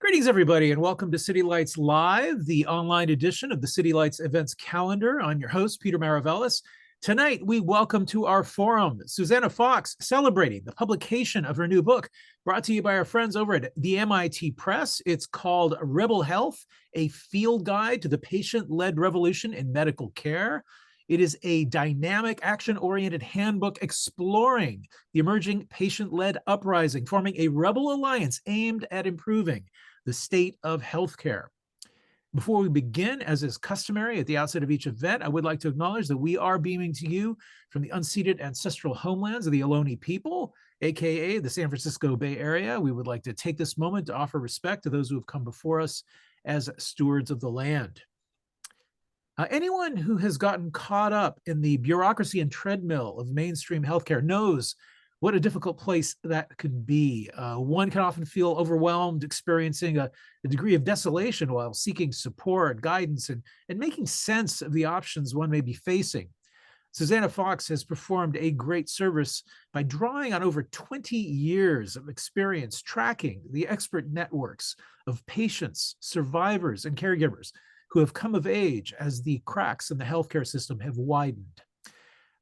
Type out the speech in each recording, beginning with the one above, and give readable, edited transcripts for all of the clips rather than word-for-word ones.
Greetings, everybody, and welcome to City Lights Live, the online edition of the City Lights events calendar. I'm your host, Peter Maravelis. Tonight, we welcome to our forum Susannah Fox, celebrating the publication of her new book, brought to you by our friends over at the MIT Press. It's called Rebel Health, a field guide to the patient-led revolution in medical care. It is a dynamic, action-oriented handbook exploring the emerging patient-led uprising, forming a rebel alliance aimed at improving the state of healthcare. Before we begin, as is customary at the outset of each event, I would like to acknowledge that we are beaming to you from the unceded ancestral homelands of the Ohlone people, aka the San Francisco Bay Area. We would like to take this moment to offer respect to those who have come before us as stewards of the land. Anyone who has gotten caught up in the bureaucracy and treadmill of mainstream healthcare knows what a difficult place that can be. One can often feel overwhelmed, experiencing a degree of desolation while seeking support, guidance, and making sense of the options one may be facing. Susannah Fox has performed a great service by drawing on over 20 years of experience tracking the expert networks of patients, survivors, and caregivers who have come of age as the cracks in the healthcare system have widened.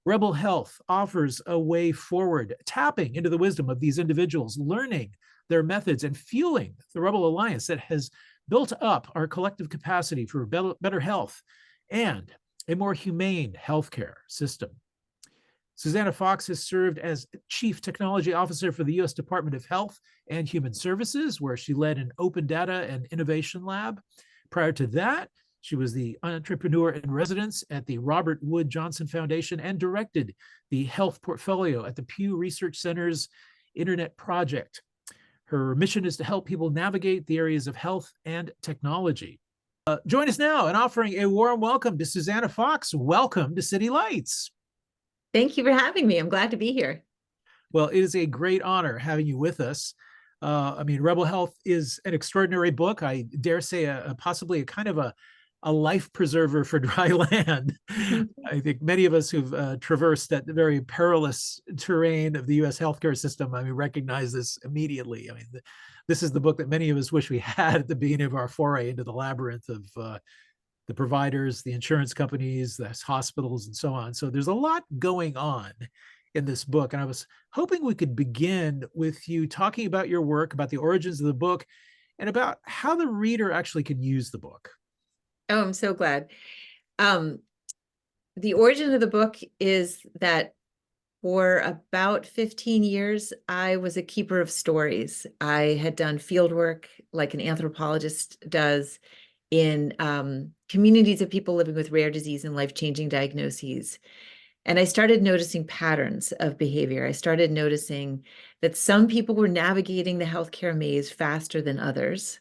Rebel Health offers a way forward, tapping into the wisdom of these individuals, learning their methods, and fueling the Rebel Alliance that has built up our collective capacity for better health and a more humane healthcare system. Susannah Fox has served as Chief Technology Officer for the U.S. Department of Health and Human Services, where she led an open data and innovation lab. Prior to that, she was the entrepreneur in residence at the Robert Wood Johnson Foundation and directed the health portfolio at the Pew Research Center's Internet Project. Her mission is to help people navigate the areas of health and technology. Join us now in offering a warm welcome to Susannah Fox. Welcome to City Lights. Thank you for having me. I'm glad to be here. Well, it is a great honor having you with us. Rebel Health is an extraordinary book. I dare say possibly a kind of a life preserver for dry land. I think many of us who've traversed that very perilous terrain of the U.S. healthcare system, recognize this immediately. This is the book that many of us wish we had at the beginning of our foray into the labyrinth of the providers, the insurance companies, the hospitals, and so on. So there's a lot going on in this book. And I was hoping we could begin with you talking about your work, about the origins of the book, and about how the reader actually can use the book. Oh, I'm so glad. The origin of the book is that for about 15 years, I was a keeper of stories. I had done field work like an anthropologist does in communities of people living with rare disease and life-changing diagnoses. And I started noticing patterns of behavior. I started noticing that some people were navigating the healthcare maze faster than others.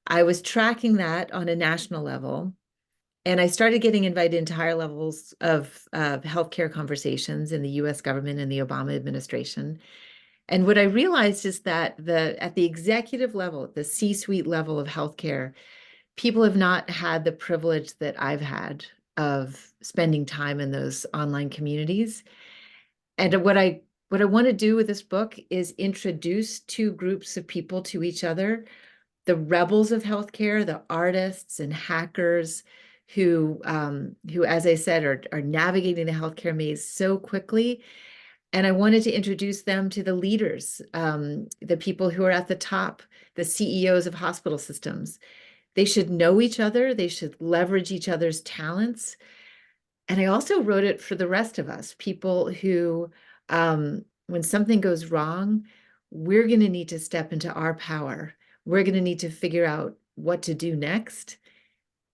I was tracking that on a national level, and I started getting invited into higher levels of healthcare conversations in the US government and the Obama administration. And what I realized is that at the executive level, the C-suite level of healthcare, people have not had the privilege that I've had of spending time in those online communities. And what I want to do with this book is introduce two groups of people to each other: the rebels of healthcare, the artists and hackers who, as I said, are navigating the healthcare maze so quickly. And I wanted to introduce them to the leaders, the people who are at the top, the CEOs of hospital systems. They should know each other. They should leverage each other's talents. And I also wrote it for the rest of us, people who, when something goes wrong, we're going to need to step into our power. We're going to need to figure out what to do next.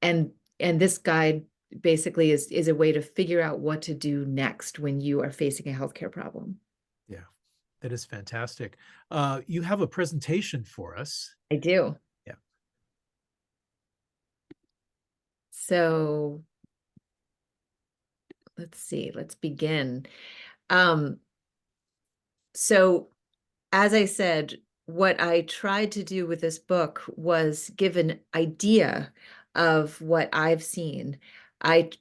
And this guide basically is a way to figure out what to do next when you are facing a healthcare problem. Yeah, that is fantastic. You have a presentation for us. I do. Yeah. So let's see, let's begin. So as I said, what I tried to do with this book was give an idea of what I've seen. I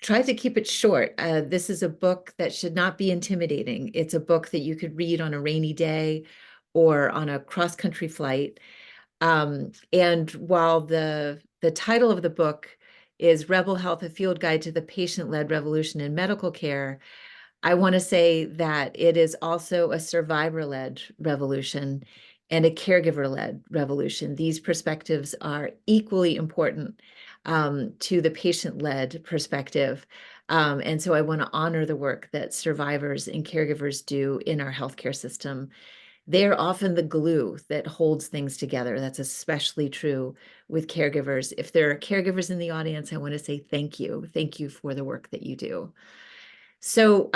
tried to keep it short. This is a book that should not be intimidating. It's a book that you could read on a rainy day or on a cross-country flight. And while the title of the book is Rebel Health, a Field Guide to the Patient-Led Revolution in Medical Care, I want to say that it is also a survivor-led revolution and a caregiver-led revolution. These perspectives are equally important to the patient-led perspective. And so I want to honor the work that survivors and caregivers do in our healthcare system. They're often the glue that holds things together. That's especially true with caregivers. If there are caregivers in the audience, I want to say thank you. Thank you for the work that you do. So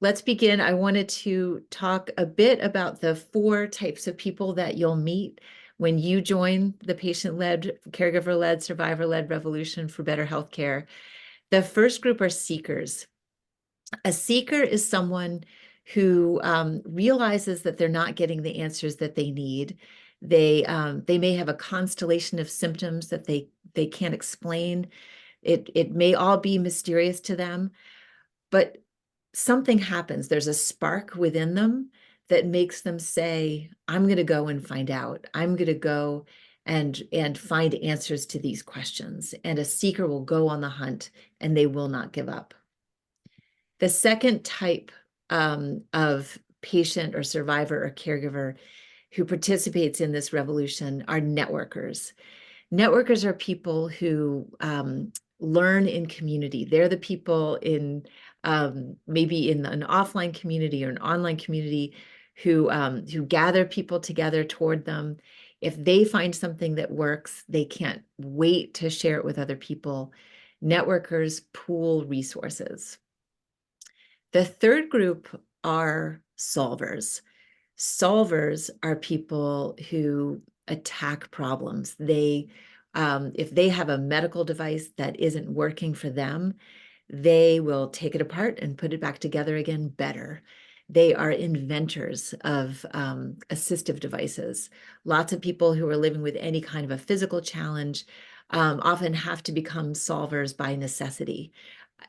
let's begin. I wanted to talk a bit about the 4 types of people that you'll meet when you join the patient-led, caregiver-led, survivor-led revolution for better healthcare. The first group are seekers. A seeker is someone who realizes that they're not getting the answers that they need. They may have a constellation of symptoms that they can't explain. It may all be mysterious to them, but something happens. There's a spark within them that makes them say, I'm going to go and find out. I'm going to go and find answers to these questions. And a seeker will go on the hunt and they will not give up. The second type of patient or survivor or caregiver who participates in this revolution are networkers. Networkers are people who learn in community. They're the people in maybe in an offline community or an online community who gather people together toward them. If they find something that works, they can't wait to share it with other people. Networkers pool resources. The third group are solvers. Solvers are people who attack problems. If they have a medical device that isn't working for them, they will take it apart and put it back together again better. They are inventors of assistive devices. Lots of people who are living with any kind of a physical challenge often have to become solvers by necessity.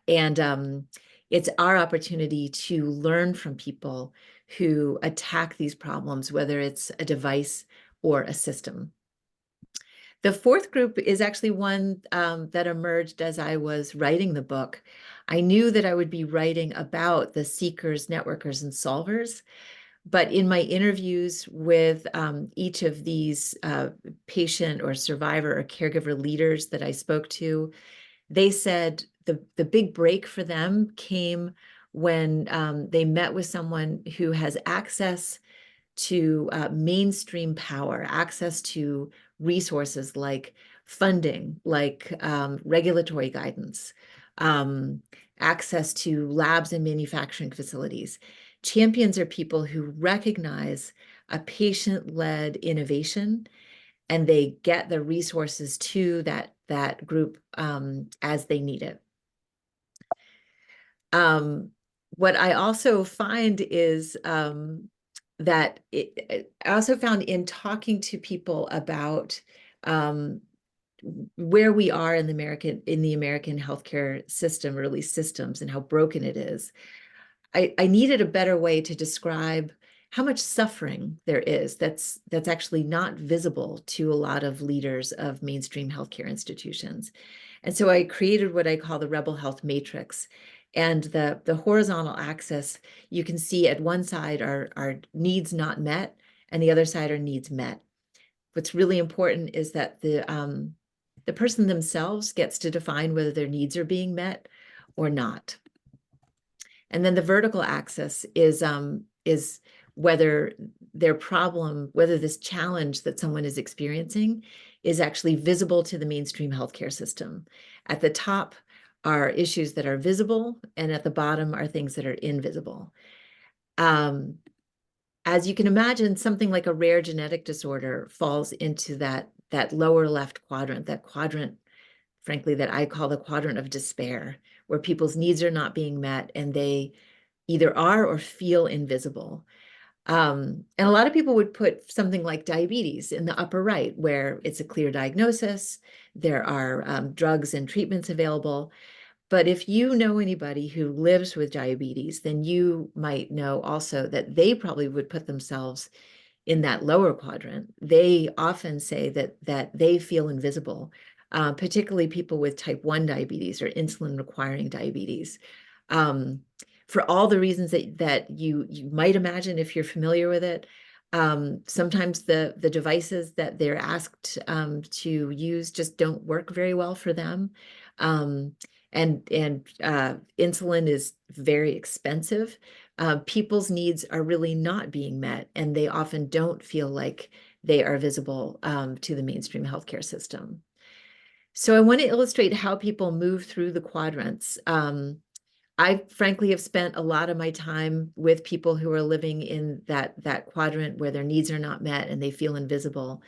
And it's our opportunity to learn from people who attack these problems, whether it's a device or a system. The fourth group is actually one that emerged as I was writing the book. I knew that I would be writing about the seekers, networkers, and solvers. But in my interviews with each of these patient or survivor or caregiver leaders that I spoke to, they said the big break for them came when they met with someone who has access to mainstream power, access to resources like funding, like regulatory guidance, access to labs and manufacturing facilities. Champions are people who recognize a patient-led innovation and they get the resources to that group as they need it. What I also find is that I also found in talking to people about where we are in the American healthcare system, or at least systems, and how broken it is. I needed a better way to describe how much suffering there is that's actually not visible to a lot of leaders of mainstream healthcare institutions. And so I created what I call the Rebel Health Matrix. And the horizontal axis, you can see at one side are needs not met, and the other side are needs met. What's really important is that the person themselves gets to define whether their needs are being met or not. And then the vertical axis is whether their problem, whether this challenge that someone is experiencing is actually visible to the mainstream healthcare system. At the top are issues that are visible, and at the bottom are things that are invisible. As you can imagine, something like a rare genetic disorder falls into that lower left quadrant, that quadrant, frankly, that I call the quadrant of despair, where people's needs are not being met and they either are or feel invisible. And a lot of people would put something like diabetes in the upper right, where it's a clear diagnosis, there are drugs and treatments available. But if you know anybody who lives with diabetes, then you might know also that they probably would put themselves in that lower quadrant, they often say that they feel invisible, particularly people with type 1 diabetes or insulin requiring diabetes. For all the reasons that you might imagine if you're familiar with it. Sometimes the devices that they're asked to use just don't work very well for them. And insulin is very expensive. People's needs are really not being met, and they often don't feel like they are visible to the mainstream healthcare system. So I want to illustrate how people move through the quadrants. I frankly have spent a lot of my time with people who are living in that quadrant where their needs are not met and they feel invisible.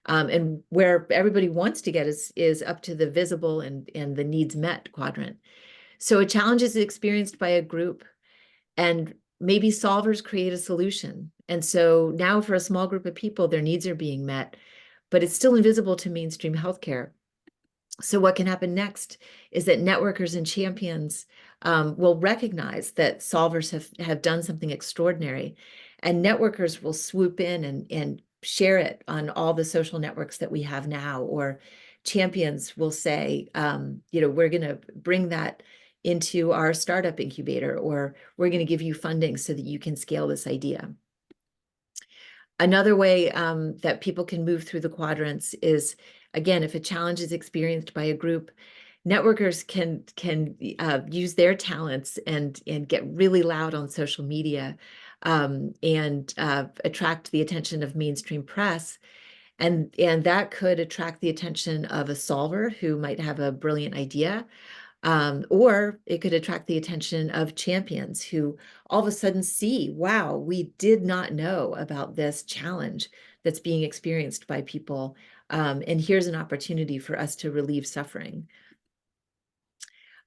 And where everybody wants to get is up to the visible and the needs met quadrant. So a challenge is experienced by a group, and maybe solvers create a solution. And so now for a small group of people, their needs are being met, but it's still invisible to mainstream healthcare. So what can happen next is that networkers and champions will recognize that solvers have done something extraordinary, and networkers will swoop in and share it on all the social networks that we have now, or champions will say, we're going to bring that into our startup incubator, or we're going to give you funding so that you can scale this idea. Another way that people can move through the quadrants is, again, if a challenge is experienced by a group, networkers can use their talents and get really loud on social media and attract the attention of mainstream press. And that could attract the attention of a solver who might have a brilliant idea. Or it could attract the attention of champions who all of a sudden see, wow, we did not know about this challenge that's being experienced by people. And here's an opportunity for us to relieve suffering.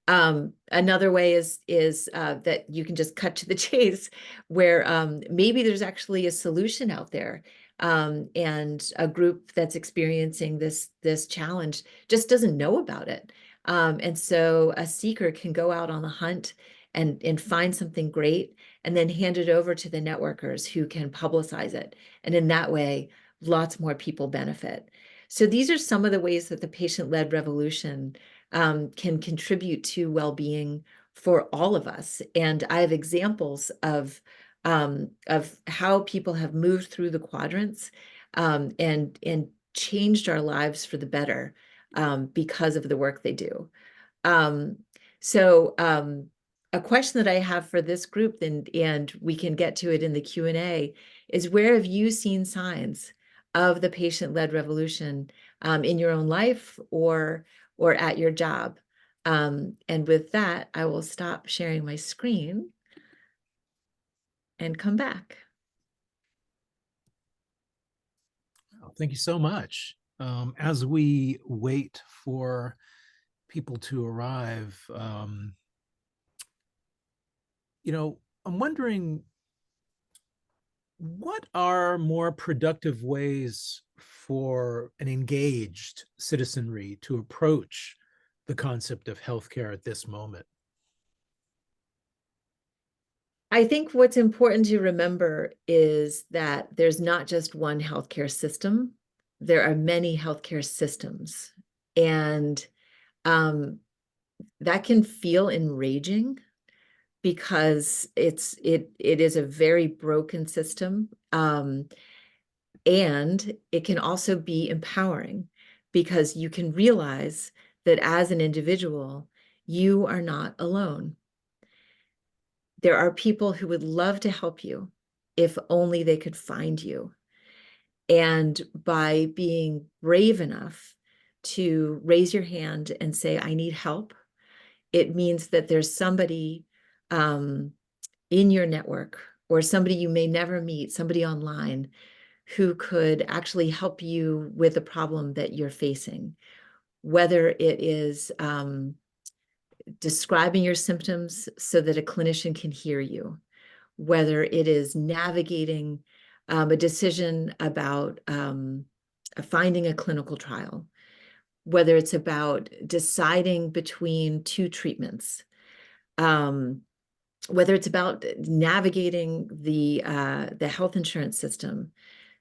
Another way is that you can just cut to the chase, where maybe there's actually a solution out there, and a group that's experiencing this challenge just doesn't know about it. And so a seeker can go out on the hunt and find something great, and then hand it over to the networkers who can publicize it. And in that way, lots more people benefit. So these are some of the ways that the patient-led revolution can contribute to well-being for all of us. And I have examples of how people have moved through the quadrants and changed our lives for the better because of the work they do. So a question that I have for this group, and we can get to it in the Q&A, is where have you seen signs of the patient-led revolution in your own life or at your job? And with that, I will stop sharing my screen and come back. Thank you so much. As we wait for people to arrive, I'm wondering, what are more productive ways for an engaged citizenry to approach the concept of healthcare at this moment? I think what's important to remember is that there's not just one healthcare system. There are many healthcare systems, and that can feel enraging because it is a very broken system, and it can also be empowering because you can realize that as an individual, you are not alone. There are people who would love to help you if only they could find you. And by being brave enough to raise your hand and say, I need help, it means that there's somebody in your network, or somebody you may never meet, somebody online, who could actually help you with the problem that you're facing, whether it is describing your symptoms so that a clinician can hear you, whether it is navigating a decision about finding a clinical trial, whether it's about deciding between two treatments, whether it's about navigating the health insurance system,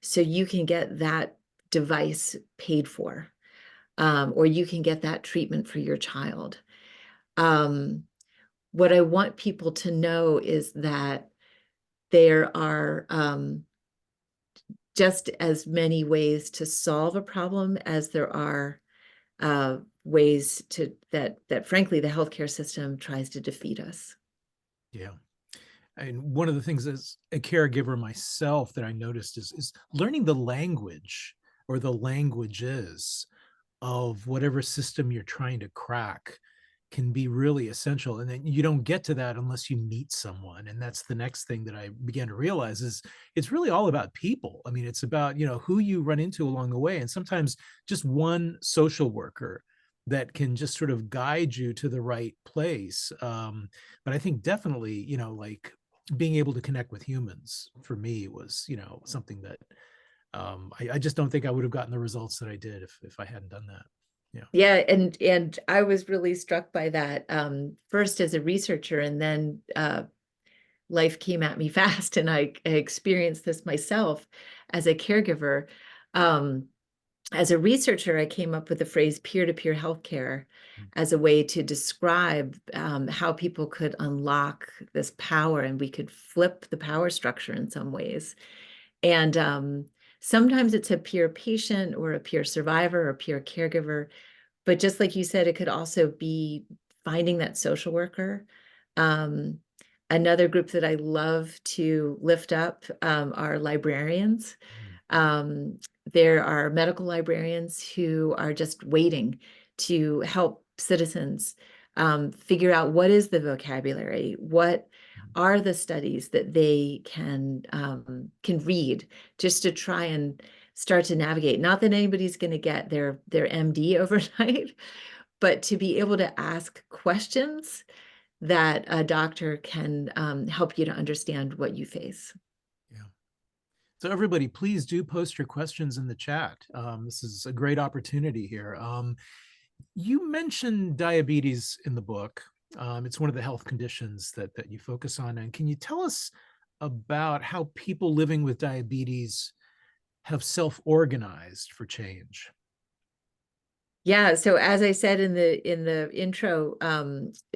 so you can get that device paid for, or you can get that treatment for your child. What I want people to know is that there are just as many ways to solve a problem as there are ways to that frankly the healthcare system tries to defeat us. Yeah. And one of the things as a caregiver myself that I noticed is learning the language or the languages of whatever system you're trying to crack can be really essential. And then you don't get to that unless you meet someone. And that's the next thing that I began to realize is it's really all about people. I mean, it's about, who you run into along the way. And sometimes just one social worker that can just sort of guide you to the right place. But I think definitely, like being able to connect with humans for me was, something that I just don't think I would have gotten the results that I did if I hadn't done that. Yeah. Yeah, and I was really struck by that, first as a researcher, and then life came at me fast, and I experienced this myself as a caregiver. Um, as a researcher, I came up with the phrase peer-to-peer healthcare as a way to describe how people could unlock this power, and we could flip the power structure in some ways. And sometimes it's a peer patient or a peer survivor or peer caregiver. But just like you said, it could also be finding that social worker. Um, Another group that I love to lift up are librarians. Um, there are medical librarians who are just waiting to help citizens figure out what is the vocabulary, what are the studies that they can read, just to try and start to navigate. Not that anybody's going to get their MD overnight, but to be able to ask questions that a doctor can help you to understand what you face. Yeah. So everybody, please do post your questions in the chat. This is a great opportunity here. You mentioned diabetes in the book. It's one of the health conditions that you focus on. And can you tell us about how people living with diabetes have self-organized for change? Yeah, so as I said in the intro,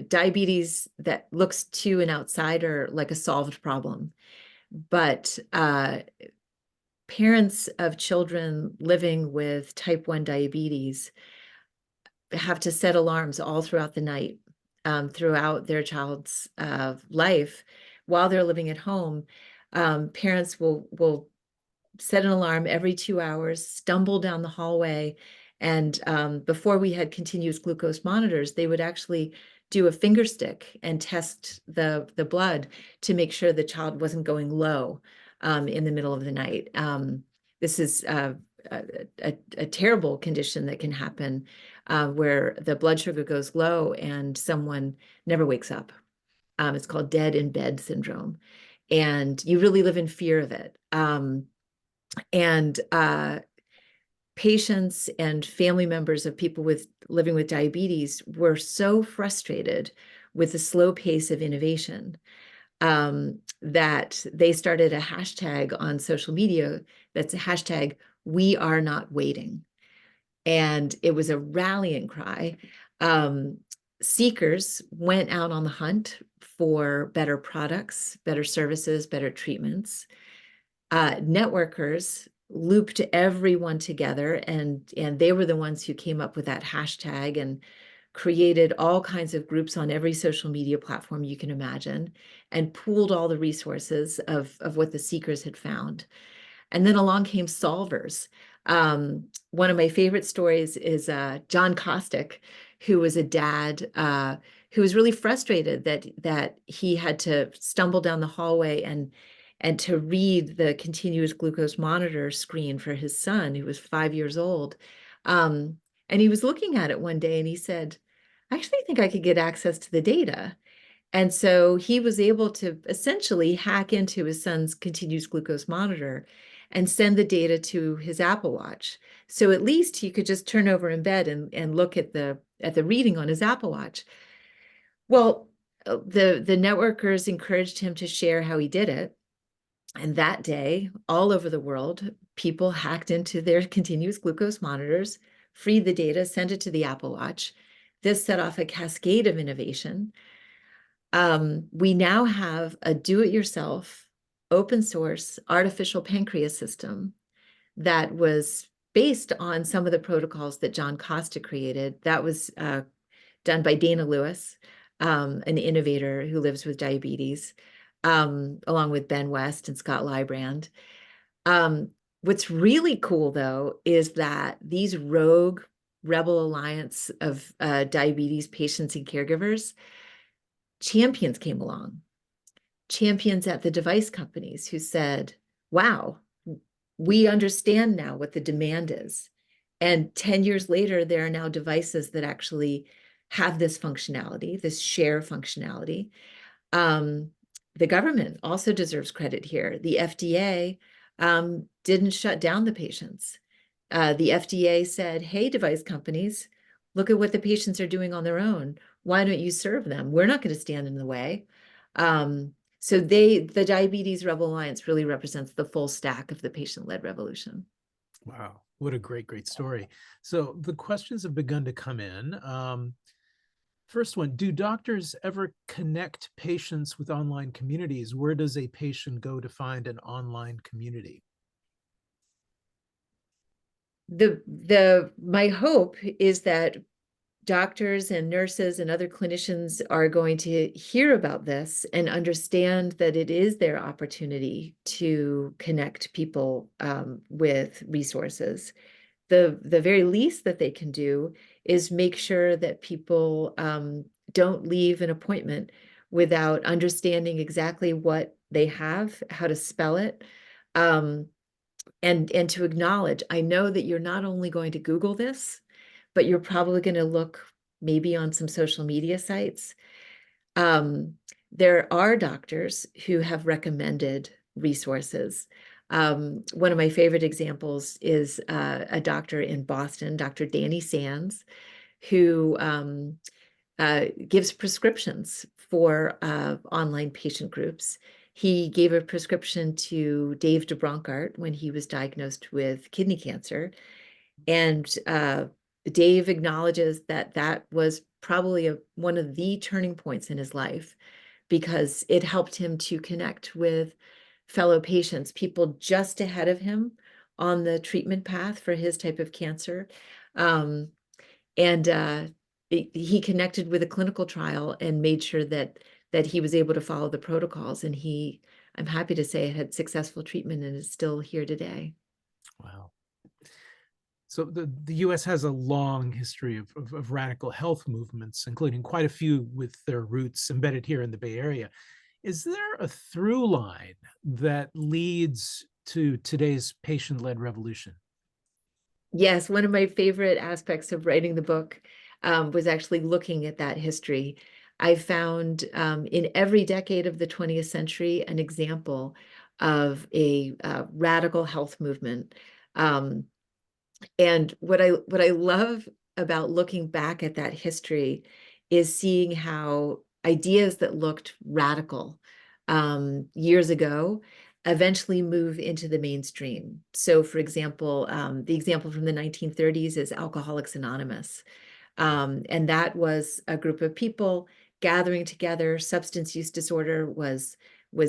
diabetes that looks to an outsider like a solved problem, but parents of children living with type 1 diabetes have to set alarms all throughout the night, throughout their child's life while they're living at home. Parents will set an alarm every 2 hours, stumble down the hallway. And before we had continuous glucose monitors, they would actually do a finger stick and test the blood to make sure the child wasn't going low in the middle of the night. This is a terrible condition that can happen where the blood sugar goes low and someone never wakes up. It's called dead in bed syndrome. And you really live in fear of it. And patients and family members of people living with diabetes were so frustrated with the slow pace of innovation that they started a hashtag on social media that's a hashtag "We are not waiting." And it was a rallying cry. Seekers went out on the hunt for better products, better services, better treatments. Networkers looped everyone together, and they were the ones who came up with that hashtag and created all kinds of groups on every social media platform you can imagine, and pooled all the resources of what the seekers had found. And then along came solvers. One of my favorite stories is John Kostick, who was a dad who was really frustrated that he had to stumble down the hallway and to read the continuous glucose monitor screen for his son, who was 5 years old. And he was looking at it one day and he said, I actually think I could get access to the data. And so he was able to essentially hack into his son's continuous glucose monitor and send the data to his Apple Watch. So at least he could just turn over in bed and look at the reading on his Apple Watch. Well, the networkers encouraged him to share how he did it. And that day, all over the world, people hacked into their continuous glucose monitors, freed the data, sent it to the Apple Watch. This set off a cascade of innovation. We now have a do-it-yourself, open source artificial pancreas system that was based on some of the protocols that John Costa created. That was done by Dana Lewis, an innovator who lives with diabetes, along with Ben West and Scott Librand. What's really cool, though, is that these rogue rebel alliance of diabetes patients and caregivers, champions came along, champions at the device companies who said, wow, we understand now what the demand is. And 10 years later, there are now devices that actually have this functionality, this share functionality. The government also deserves credit here. The FDA didn't shut down the patients. The FDA said, hey, device companies, look at what the patients are doing on their own. Why don't you serve them? We're not going to stand in the way. So the Diabetes Rebel Alliance really represents the full stack of the patient-led revolution. Wow, what a great story. So the questions have begun to come in. First one, do doctors ever connect patients with online communities? Where does a patient go to find an online community? My hope is that doctors and nurses and other clinicians are going to hear about this and understand that it is their opportunity to connect people with resources. The very least that they can do is make sure that people don't leave an appointment without understanding exactly what they have, how to spell it, and to acknowledge, I know that you're not only going to Google this, but you're probably going to look maybe on some social media sites. There are doctors who have recommended resources. One of my favorite examples is a doctor in Boston, Dr. Danny Sands, who gives prescriptions for online patient groups. He gave a prescription to Dave DeBronkart when he was diagnosed with kidney cancer. And Dave acknowledges that that was probably one of the turning points in his life, because it helped him to connect with fellow patients, people just ahead of him on the treatment path for his type of cancer. He connected with a clinical trial and made sure that he was able to follow the protocols. And I'm happy to say, had successful treatment and is still here today. Wow. So the US has a long history of radical health movements, including quite a few with their roots embedded here in the Bay Area. Is there a through line that leads to today's patient-led revolution? Yes, one of my favorite aspects of writing the book was actually looking at that history. I found in every decade of the 20th century an example of a radical health movement. And what I love about looking back at that history is seeing how ideas that looked radical years ago eventually move into the mainstream. So, for example, the example from the 1930s is Alcoholics Anonymous. And that was a group of people gathering together. Substance use disorder was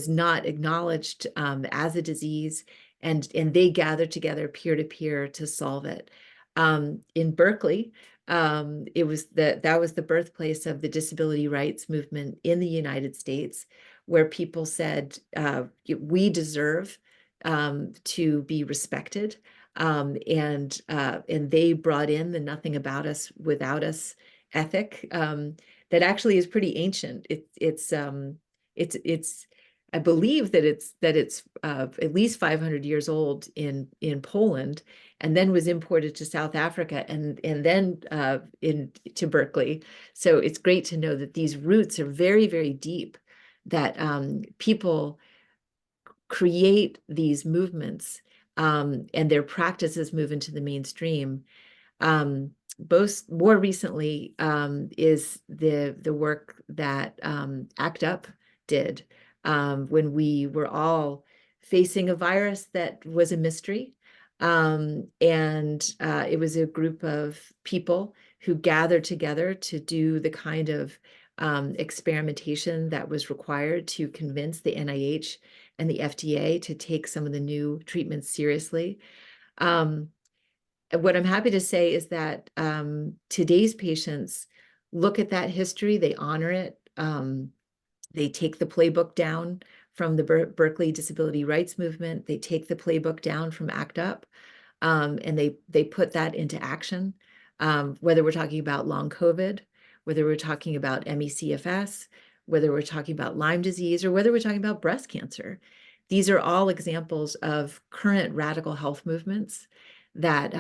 not acknowledged as a disease, and they gathered together peer to peer to solve it. In Berkeley, that was the birthplace of the disability rights movement in the United States, where people said, we deserve to be respected. And they brought in the nothing about us without us ethic that actually is pretty ancient. It's I believe that it's at least 500 years old in Poland, and then was imported to South Africa and then to Berkeley. So it's great to know that these roots are very, very deep, that people create these movements and their practices move into the mainstream. Both more recently is the work that ACT UP did when we were all facing a virus that was a mystery. It was a group of people who gathered together to do the kind of experimentation that was required to convince the NIH and the FDA to take some of the new treatments seriously. What I'm happy to say is that today's patients look at that history, they honor it, they take the playbook down from the Berkeley Disability Rights Movement, they take the playbook down from ACT UP, and they put that into action, whether we're talking about long COVID, whether we're talking about ME/CFS, whether we're talking about Lyme disease, or whether we're talking about breast cancer. These are all examples of current radical health movements that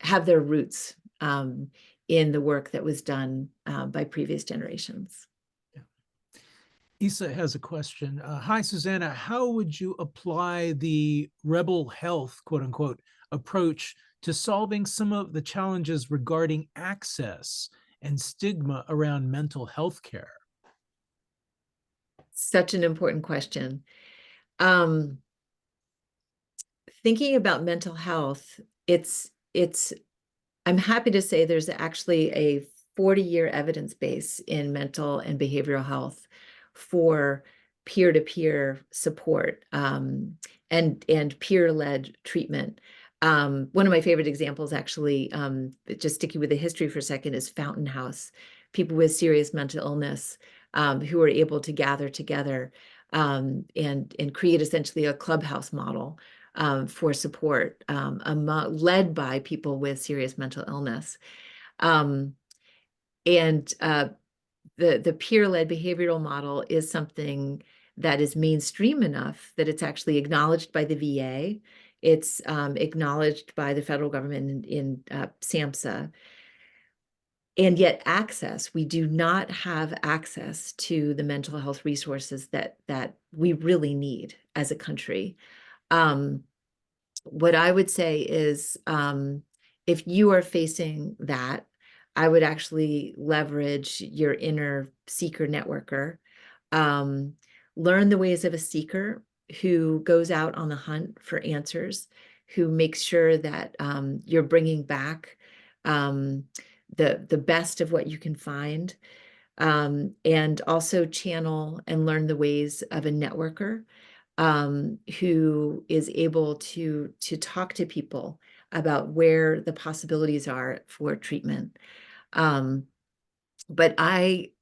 have their roots in the work that was done by previous generations. Isa has a question. Hi, Susannah. How would you apply the rebel health, quote unquote, approach to solving some of the challenges regarding access and stigma around mental health care? Such an important question. Thinking about mental health, I'm happy to say there's actually a 40-year evidence base in mental and behavioral health for peer-to-peer support and peer-led treatment. One of my favorite examples, actually, just sticking with the history for a second, is Fountain House. People with serious mental illness who are able to gather together and create essentially a clubhouse model for support, led by people with serious mental illness. The peer-led behavioral model is something that is mainstream enough that it's actually acknowledged by the VA. It's acknowledged by the federal government in SAMHSA. And yet we do not have access to the mental health resources that we really need as a country. What I would say is if you are facing that, I would actually leverage your inner seeker networker. Learn the ways of a seeker who goes out on the hunt for answers, who makes sure that you're bringing back the best of what you can find, and also channel and learn the ways of a networker who is able to talk to people about where the possibilities are for treatment. But I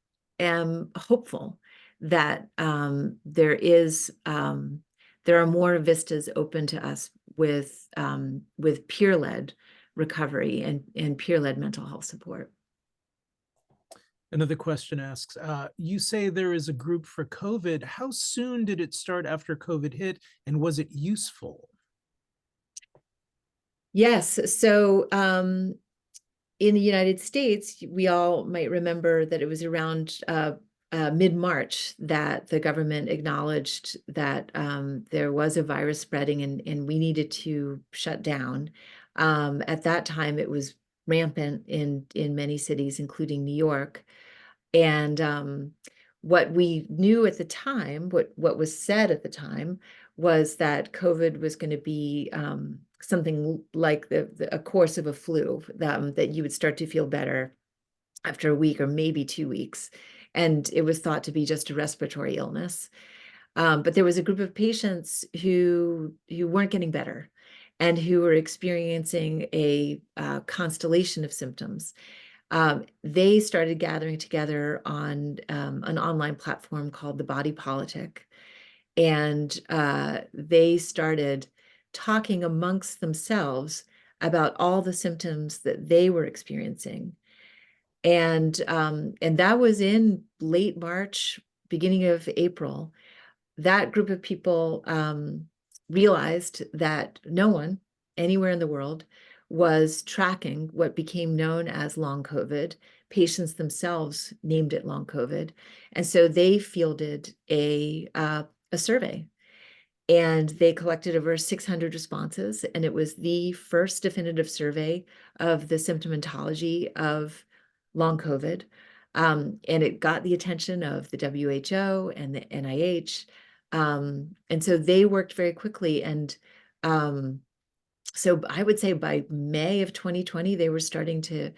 am hopeful that there are more vistas open to us with peer-led recovery and peer-led mental health support. Another question asks, you say there is a group for COVID. How soon did it start after COVID hit, and was it useful? Yes. So in the United States, we all might remember that it was around mid-March that the government acknowledged that there was a virus spreading and we needed to shut down. At that time, it was rampant in many cities, including New York. And what we knew at the time, what was said at the time, was that COVID was going to be something like a course of a flu, that you would start to feel better after a week or maybe 2 weeks. And it was thought to be just a respiratory illness. But there was a group of patients who weren't getting better and who were experiencing a constellation of symptoms. They started gathering together on an online platform called The Body Politic. And they started talking amongst themselves about all the symptoms that they were experiencing. And that was in late March, beginning of April. That group of people realized that no one anywhere in the world was tracking what became known as long COVID. Patients themselves named it long COVID. And so they fielded a survey, and they collected over 600 responses. And it was the first definitive survey of the symptomatology of long COVID. And it got the attention of the WHO and the NIH. And so they worked very quickly, and So I would say by May of 2020, they were starting to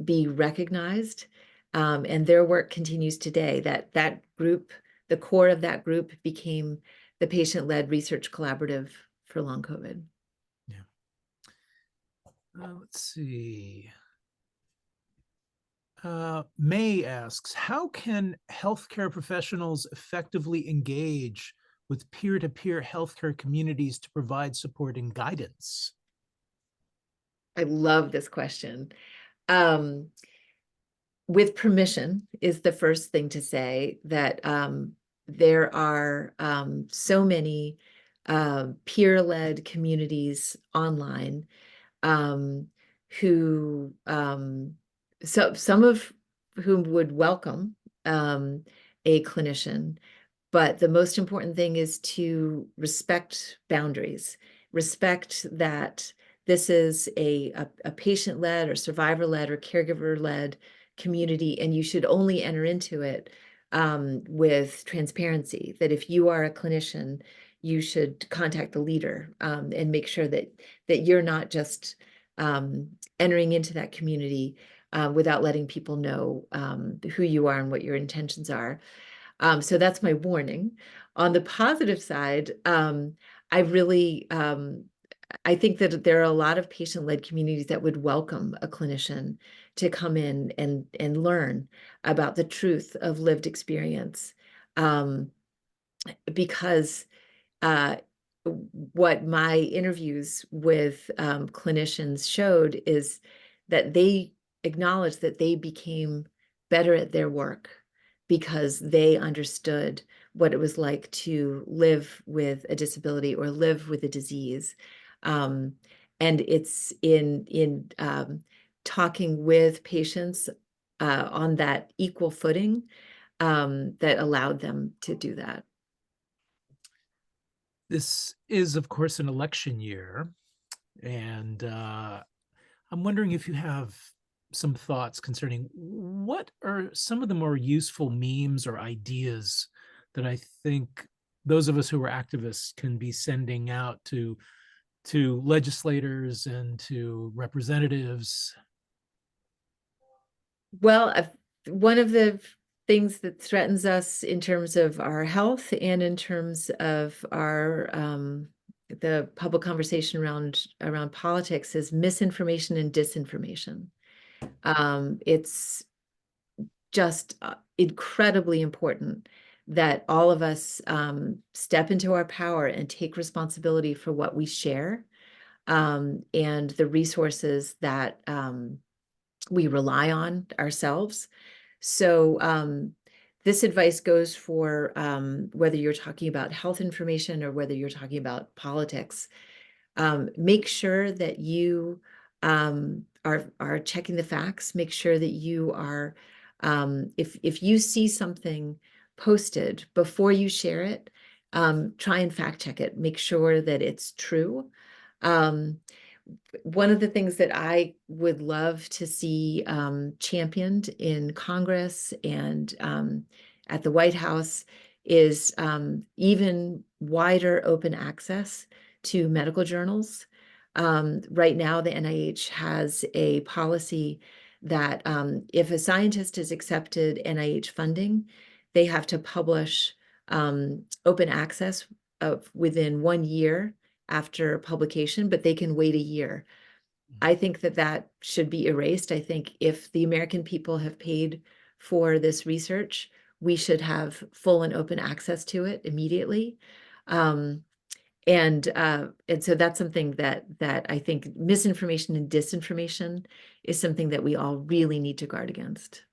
be recognized, and their work continues today. That group, the core of that group, became the patient-led research collaborative for long COVID. Yeah. Let's see. May asks, how can healthcare professionals effectively engage with peer-to-peer healthcare communities to provide support and guidance? I love this question. Um, with permission is the first thing to say, that there are so many peer-led communities online, um, who so some of whom would welcome a clinician, but the most important thing is to respect boundaries, respect that this is a patient-led or survivor-led or caregiver-led community, and you should only enter into it with transparency, that if you are a clinician, you should contact the leader, and make sure that you're not just entering into that community without letting people know who you are and what your intentions are. So that's my warning. On the positive side, I really I think that there are a lot of patient-led communities that would welcome a clinician to come in and learn about the truth of lived experience, because uh, what my interviews with clinicians showed is that they acknowledged that they became better at their work because they understood what it was like to live with a disability or live with a disease. Um, and it's in talking with patients on that equal footing that allowed them to do that. This is, of course, an election year, and I'm wondering if you have some thoughts concerning what are some of the more useful memes or ideas that I think those of us who are activists can be sending out to legislators and to representatives. Well, one of the things that threatens us in terms of our health and in terms of our the public conversation around politics is misinformation and disinformation. It's just incredibly important that all of us step into our power and take responsibility for what we share, and the resources that we rely on ourselves. So this advice goes for whether you're talking about health information or whether you're talking about politics. Make sure that you are checking the facts. Make sure that you are, if you see something posted, before you share it, try and fact check it. Make sure that it's true. Um, One of the things that I would love to see championed in Congress and at the White House is even wider open access to medical journals. Right now, the NIH has a policy that if a scientist is accepted NIH funding, they have to publish open access of within 1 year after publication, but they can wait a year. I think that that should be erased. I think if the American people have paid for this research, we should have full and open access to it immediately. Um, and so that's something that I think misinformation and disinformation is something that we all really need to guard against.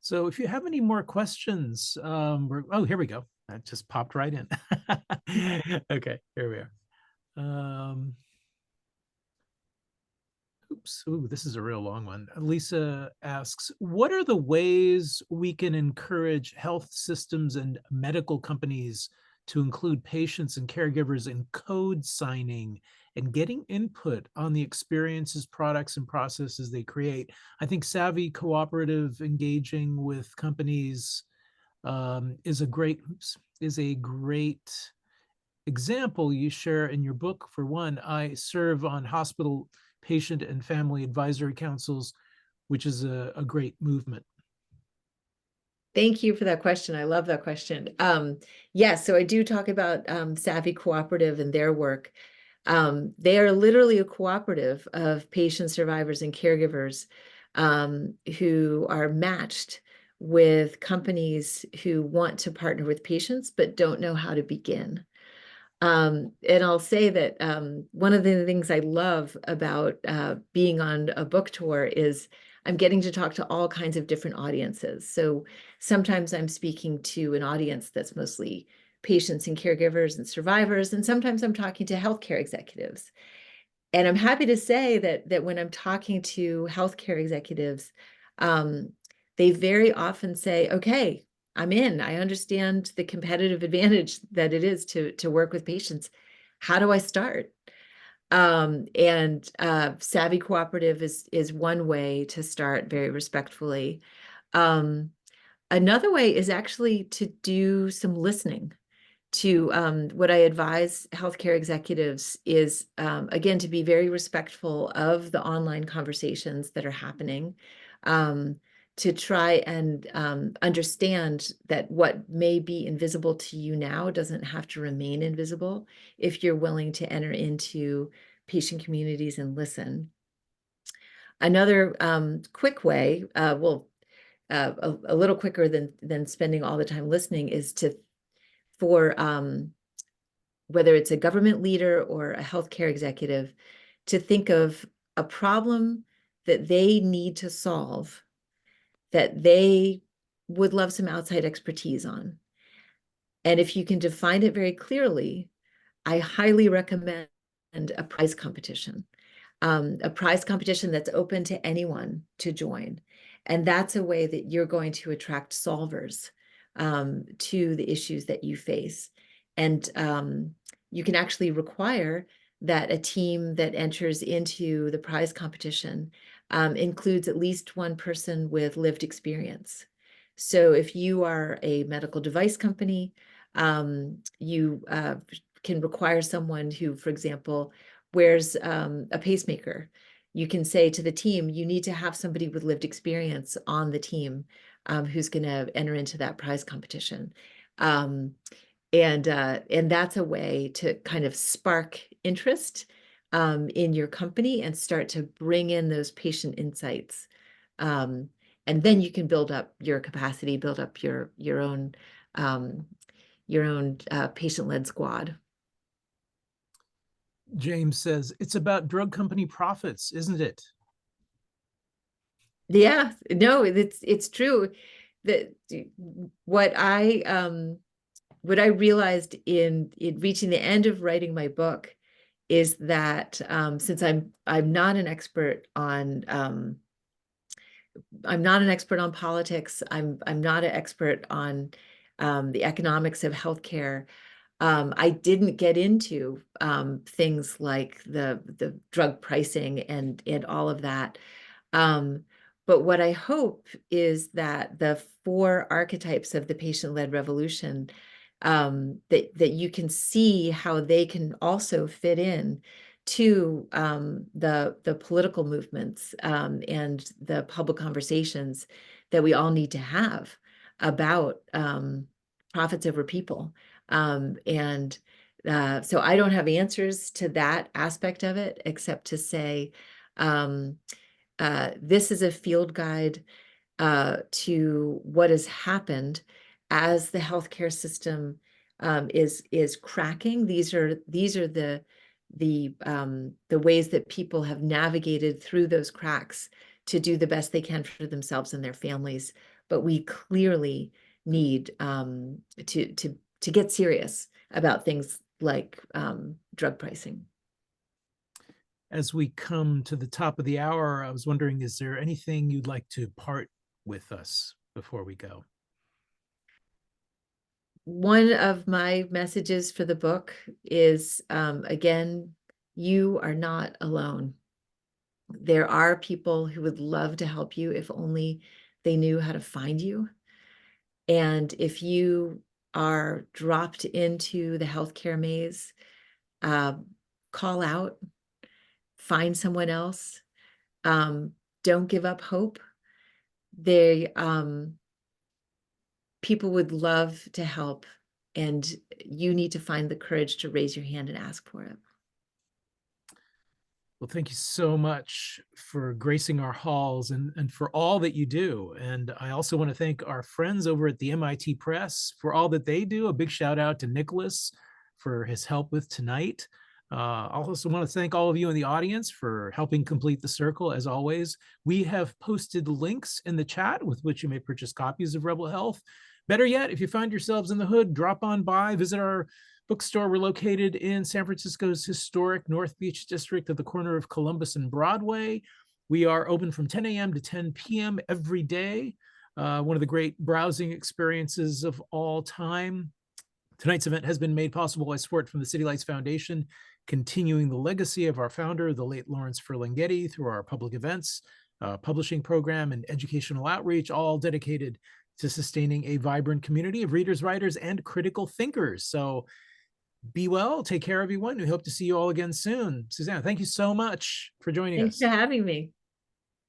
So if you have any more questions, oh, here we go. That just popped right in. Okay, here we are. Oops, ooh, this is a real long one. Lisa asks, what are the ways we can encourage health systems and medical companies to include patients and caregivers in code signing and getting input on the experiences, products, and processes they create? I think savvy, cooperative, engaging with companies is a great example you share in your book. For one, I serve on hospital patient and family advisory councils, which is a great movement. Thank you for that question. I love that question. Yes, so I do talk about Savvy Cooperative and their work. They are literally a cooperative of patient survivors and caregivers who are matched with companies who want to partner with patients but don't know how to begin. And I'll say that one of the things I love about being on a book tour is I'm getting to talk to all kinds of different audiences. So sometimes I'm speaking to an audience that's mostly patients and caregivers and survivors, and sometimes I'm talking to healthcare executives. And I'm happy to say that when I'm talking to healthcare executives, um, they very often say, okay, I'm in. I understand the competitive advantage that it is to work with patients. How do I start? And Savvy Cooperative is one way to start very respectfully. Um, Another way is actually to do some listening. To what I advise healthcare executives is, again, to be very respectful of the online conversations that are happening, to try and understand that what may be invisible to you now doesn't have to remain invisible if you're willing to enter into patient communities and listen. Another quick way, a little quicker than spending all the time listening, is for whether it's a government leader or a healthcare executive, to think of a problem that they need to solve that they would love some outside expertise on. And if you can define it very clearly, I highly recommend a prize competition. A prize competition that's open to anyone to join. And that's a way that you're going to attract solvers to the issues that you face. And you can actually require that a team that enters into the prize competition includes at least one person with lived experience. So if you are a medical device company, you can require someone who, for example, wears a pacemaker. You can say to the team, you need to have somebody with lived experience on the team who's going to enter into that prize competition. And that's a way to kind of spark interest in your company and start to bring in those patient insights. And then you can build up your capacity, build up your own patient-led squad. James says it's about drug company profits, isn't it? Yeah, no, it's true. That what I realized in reaching the end of writing my book is that since I'm not an expert on politics, I'm not an expert on the economics of healthcare. I didn't get into things like the drug pricing and all of that. But what I hope is that the 4 archetypes of the patient-led revolution, that you can see how they can also fit in to the political movements and the public conversations that we all need to have about profits over people. And so I don't have answers to that aspect of it, except to say, this is a field guide to what has happened as the healthcare system is cracking. These are the ways that people have navigated through those cracks to do the best they can for themselves and their families. But we clearly need to get serious about things like drug pricing. As we come to the top of the hour, I was wondering, is there anything you'd like to part with us before we go? One of my messages for the book is, again, you are not alone. There are people who would love to help you if only they knew how to find you. And if you are dropped into the healthcare maze, call out, find someone else, don't give up hope. They people would love to help, and you need to find the courage to raise your hand and ask for it. Well, thank you so much for gracing our halls and for all that you do. And I also want to thank our friends over at the MIT Press for all that they do. A big shout out to Nicholas for his help with tonight. I also want to thank all of you in the audience for helping complete the circle. As always, we have posted links in the chat with which you may purchase copies of Rebel Health. Better yet, if you find yourselves in the hood, drop on by, visit our bookstore. We're located in San Francisco's historic North Beach district at the corner of Columbus and Broadway. We are open from 10 a.m. to 10 p.m. every day. One of the great browsing experiences of all time. Tonight's event has been made possible by support from the City Lights Foundation, continuing the legacy of our founder, the late Lawrence Ferlinghetti, through our public events, publishing program, and educational outreach, all dedicated to sustaining a vibrant community of readers, writers, and critical thinkers. So be well, take care, everyone. We hope to see you all again soon. Susannah, thank you so much for joining Thanks us. for having me.